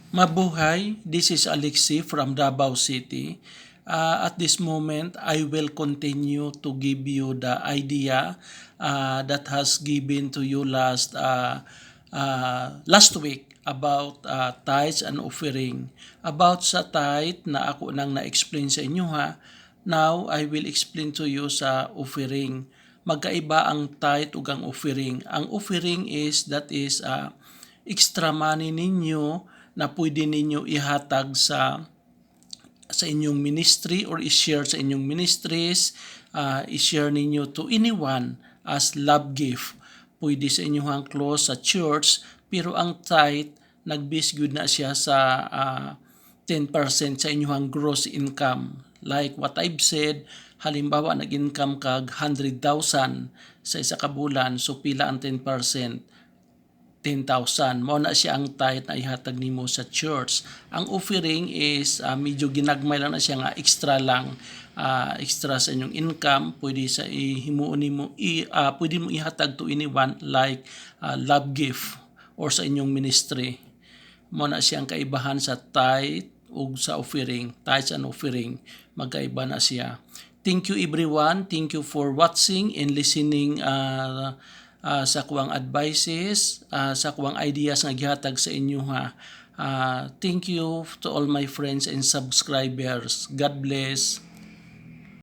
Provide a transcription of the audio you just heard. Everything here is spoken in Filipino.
Mabuhay, this is Alexi from Davao City. At this moment, I will continue to give you the idea that has given to you last week about tithes and offering. About sa tithe na ako nang na-explain sa inyo ha. Now, I will explain to you sa offering. Magkaiba ang tithe ug ang offering. Ang offering that is extra money ninyo na pwede ninyo ihatag sa inyong ministry or i-share sa inyong ministries, i-share ninyo to anyone as love gift. Pwede sa inyong close sa church, pero ang tithe, nag-base good na siya sa 10% sa inyong gross income. Like what I've said, halimbawa nag-income kag 100,000 sa isa ka bulan, so pila ang 10%? 10,000. Mao na siya ang tithe na ihatag nimo sa church. Ang offering is medyo ginagmay lang na siya nga extra lang, extra sa inyong income, pwede sa himuon nimo pwede mo ihatag to anyone like love gift or sa inyong ministry. Mao na siya ang kaibahan sa tithe ug sa offering. Tithes and offering, magkaiba na siya. Thank you everyone. Thank you for watching and listening sa kuwang advices, sa kuwang ideas nga gihatag sa inyo ha. Thank you to all my friends and subscribers. God bless.